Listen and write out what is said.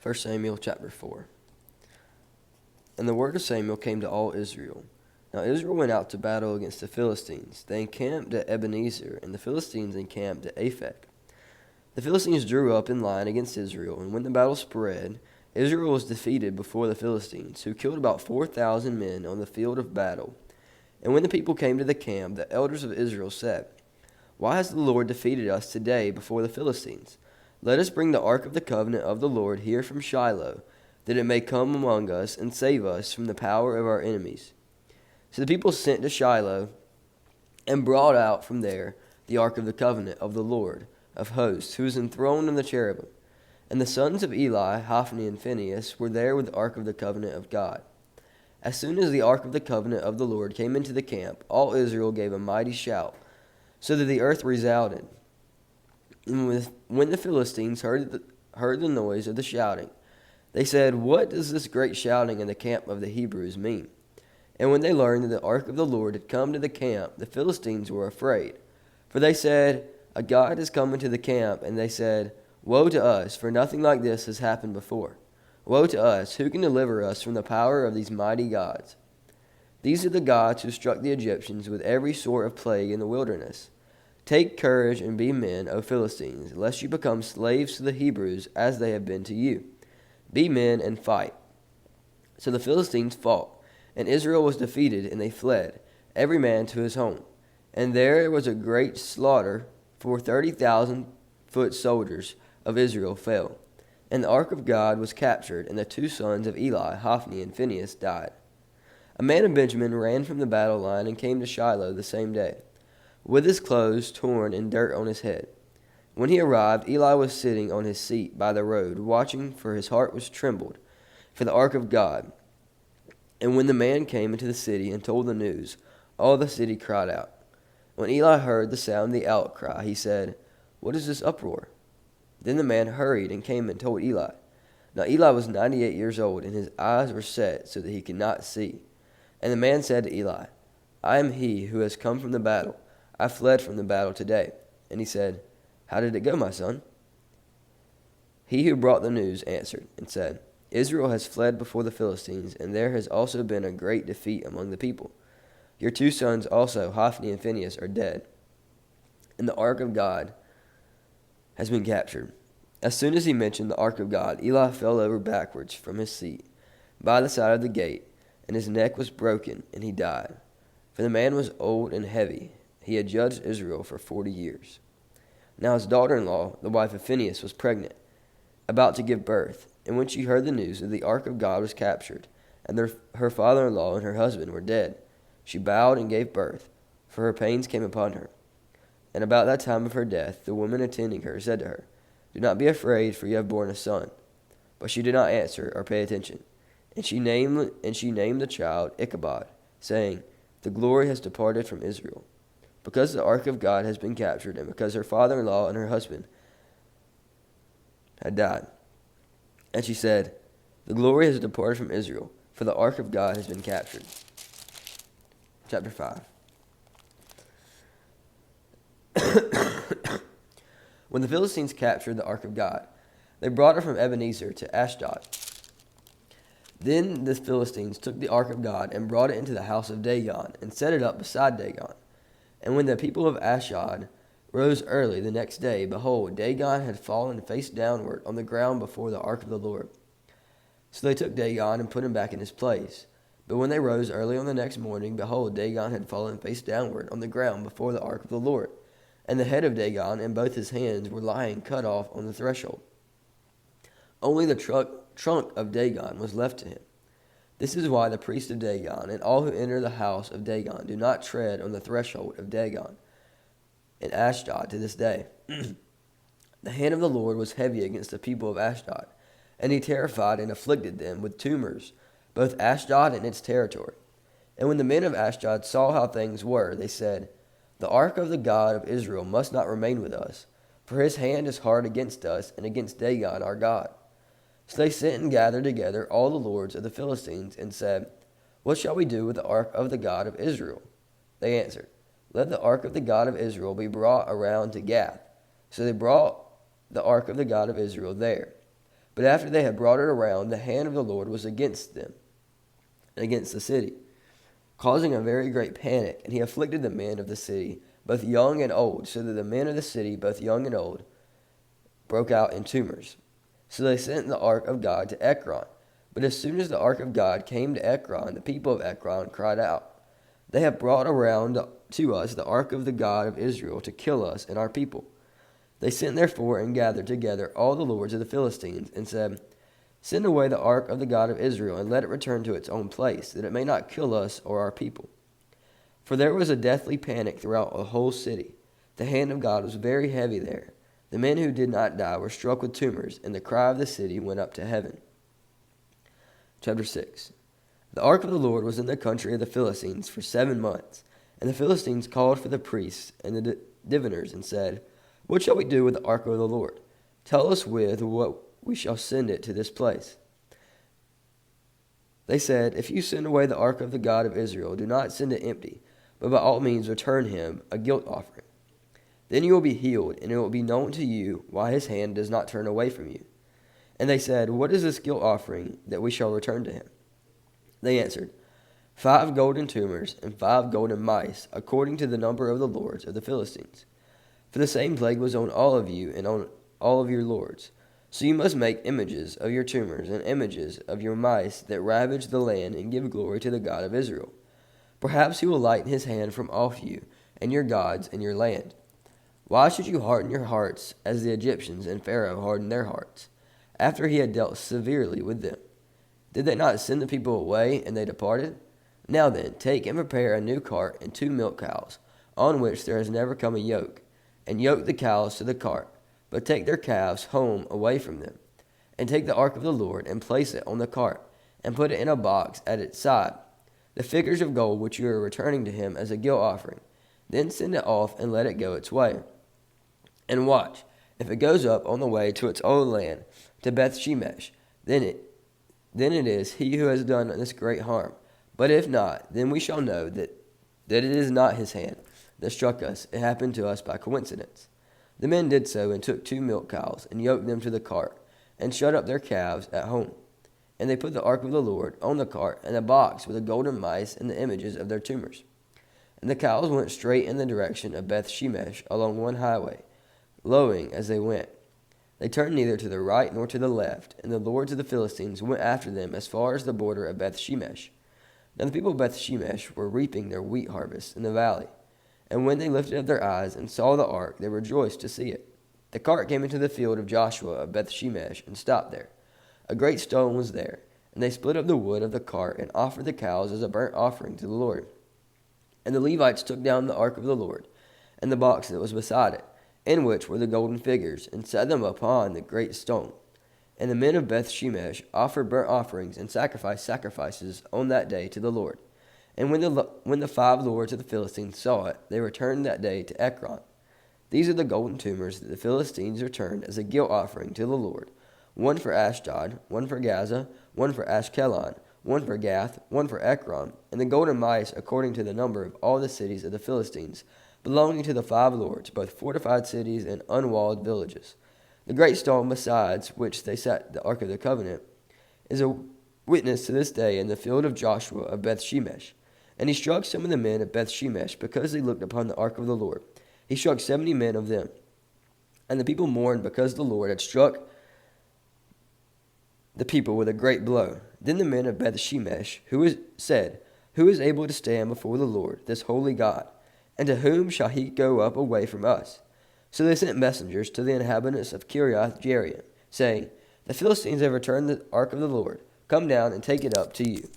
1 Samuel chapter 4. And the word of Samuel came to all Israel. Now Israel went out to battle against the Philistines. They encamped at Ebenezer, and the Philistines encamped at Aphek. The Philistines drew up in line against Israel, and when the battle spread, Israel was defeated before the Philistines, who killed about 4,000 men on the field of battle. And when the people came to the camp, the elders of Israel said, "Why has the Lord defeated us today before the Philistines? Let us bring the ark of the covenant of the Lord here from Shiloh, that it may come among us and save us from the power of our enemies." So the people sent to Shiloh and brought out from there the ark of the covenant of the Lord of hosts, who was enthroned on the cherubim. And the sons of Eli, Hophni and Phinehas, were there with the ark of the covenant of God. As soon as the ark of the covenant of the Lord came into the camp, all Israel gave a mighty shout, so that the earth resounded. And when the Philistines heard the noise of the shouting, they said, "What does this great shouting in the camp of the Hebrews mean?" And when they learned that the ark of the Lord had come to the camp, the Philistines were afraid. For they said, "A god has come into the camp." And they said, "Woe to us, for nothing like this has happened before. Woe to us, who can deliver us from the power of these mighty gods? These are the gods who struck the Egyptians with every sort of plague in the wilderness. Take courage and be men, O Philistines, lest you become slaves to the Hebrews as they have been to you. Be men and fight." So the Philistines fought, and Israel was defeated, and they fled, every man to his home. And there was a great slaughter, for 30,000 foot soldiers of Israel fell. And the ark of God was captured, and the two sons of Eli, Hophni and Phinehas, died. A man of Benjamin ran from the battle line and came to Shiloh the same day, with his clothes torn and dirt on his head. When he arrived, Eli was sitting on his seat by the road, watching, for his heart was trembled for the ark of God. And when the man came into the city and told the news, all the city cried out. When Eli heard the sound of the outcry, he said, "What is this uproar?" Then the man hurried and came and told Eli. Now Eli was 98 years old, and his eyes were set so that he could not see. And the man said to Eli, "I am he who has come from the battle. I fled from the battle today." And he said, "How did it go, my son?" He who brought the news answered and said, "Israel has fled before the Philistines, and there has also been a great defeat among the people. Your two sons also, Hophni and Phinehas, are dead, and the ark of God has been captured." As soon as he mentioned the ark of God, Eli fell over backwards from his seat by the side of the gate, and his neck was broken, and he died. For the man was old and heavy. He had judged Israel for 40 years. Now his daughter-in-law, the wife of Phinehas, was pregnant, about to give birth. And when she heard the news that the ark of God was captured, and her father-in-law and her husband were dead, she bowed and gave birth, for her pains came upon her. And about that time of her death, the woman attending her said to her, "Do not be afraid, for you have borne a son." But she did not answer or pay attention. And she named the child Ichabod, saying, "The glory has departed from Israel, because the ark of God has been captured, and because her father-in-law and her husband had died." And she said, "The glory has departed from Israel, for the ark of God has been captured." Chapter 5. When the Philistines captured the ark of God, they brought it from Ebenezer to Ashdod. Then the Philistines took the ark of God and brought it into the house of Dagon and set it up beside Dagon. And when the people of Ashdod rose early the next day, behold, Dagon had fallen face downward on the ground before the ark of the Lord. So they took Dagon and put him back in his place. But when they rose early on the next morning, behold, Dagon had fallen face downward on the ground before the ark of the Lord. And the head of Dagon and both his hands were lying cut off on the threshold. Only the trunk of Dagon was left to him. This is why the priest of Dagon and all who enter the house of Dagon do not tread on the threshold of Dagon in Ashdod to this day. The hand of the Lord was heavy against the people of Ashdod, and he terrified and afflicted them with tumors, both Ashdod and its territory. And when the men of Ashdod saw how things were, they said, "The ark of the God of Israel must not remain with us, for his hand is hard against us and against Dagon our God." So they sent and gathered together all the lords of the Philistines and said, "What shall we do with the ark of the God of Israel?" They answered, "Let the ark of the God of Israel be brought around to Gath." So they brought the ark of the God of Israel there. But after they had brought it around, the hand of the Lord was against them, and against the city, causing a very great panic, and he afflicted the men of the city, both young and old, so that the men of the city, both young and old, broke out in tumors. So they sent the ark of God to Ekron. But as soon as the ark of God came to Ekron, the people of Ekron cried out, "They have brought around to us the ark of the God of Israel to kill us and our people." They sent therefore and gathered together all the lords of the Philistines, and said, "Send away the ark of the God of Israel, and let it return to its own place, that it may not kill us or our people." For there was a deathly panic throughout the whole city. The hand of God was very heavy there. The men who did not die were struck with tumors, and the cry of the city went up to heaven. Chapter 6. The ark of the Lord was in the country of the Philistines for 7 months. And the Philistines called for the priests and the diviners, and said, "What shall we do with the ark of the Lord? Tell us with what we shall send it to this place." They said, "If you send away the ark of the God of Israel, do not send it empty, but by all means return him a guilt offering. Then you will be healed, and it will be known to you why his hand does not turn away from you." And they said, "What is this guilt offering that we shall return to him?" They answered, 5 golden tumors and 5 golden mice, according to the number of the lords of the Philistines. For the same plague was on all of you and on all of your lords. So you must make images of your tumors and images of your mice that ravage the land, and give glory to the God of Israel. Perhaps he will lighten his hand from off you and your gods and your land. Why should you harden your hearts as the Egyptians and Pharaoh hardened their hearts, after he had dealt severely with them? Did they not send the people away, and they departed? Now then, take and prepare a new cart and 2 milk cows, on which there has never come a yoke, and yoke the cows to the cart, but take their calves home away from them. And take the ark of the Lord, and place it on the cart, and put it in a box at its side, the figures of gold which you are returning to him as a guilt offering. Then send it off, and let it go its way. And watch, if it goes up on the way to its own land, to Beth Shemesh, then it is he who has done this great harm. But if not, then we shall know that it is not his hand that struck us. It happened to us by coincidence." The men did so, and took 2 milk cows, and yoked them to the cart, and shut up their calves at home. And they put the ark of the Lord on the cart, and the box with the golden mice and the images of their tumors. And the cows went straight in the direction of Beth Shemesh along one highway, lowing as they went. They turned neither to the right nor to the left, and the lords of the Philistines went after them as far as the border of Beth Shemesh. Now the people of Beth Shemesh were reaping their wheat harvest in the valley. And when they lifted up their eyes and saw the ark, they rejoiced to see it. The cart came into the field of Joshua of Beth Shemesh, and stopped there. A great stone was there, and they split up the wood of the cart, and offered the cows as a burnt offering to the Lord. And the Levites took down the ark of the Lord, and the box that was beside it, in which were the golden figures, and set them upon the great stone. And the men of Beth Shemesh offered burnt offerings and sacrificed sacrifices on that day to the Lord. And when the 5 lords of the Philistines saw it, they returned that day to Ekron. These are the golden tumors that the Philistines returned as a guilt offering to the Lord: 1 for Ashdod, 1 for Gaza, 1 for Ashkelon, 1 for Gath, 1 for Ekron, and the golden mice according to the number of all the cities of the Philistines, belonging to the 5 lords, both fortified cities and unwalled villages. The great stone besides which they set the ark of the covenant is a witness to this day in the field of Joshua of Beth Shemesh. And he struck some of the men of Beth Shemesh because they looked upon the ark of the Lord. He struck 70 men of them. And the people mourned because the Lord had struck the people with a great blow. Then the men of Beth Shemesh, said, "Who is able to stand before the Lord, this holy God? And to whom shall he go up away from us?" So they sent messengers to the inhabitants of Kiriath Jearim, saying, "The Philistines have returned the ark of the Lord. Come down and take it up to you."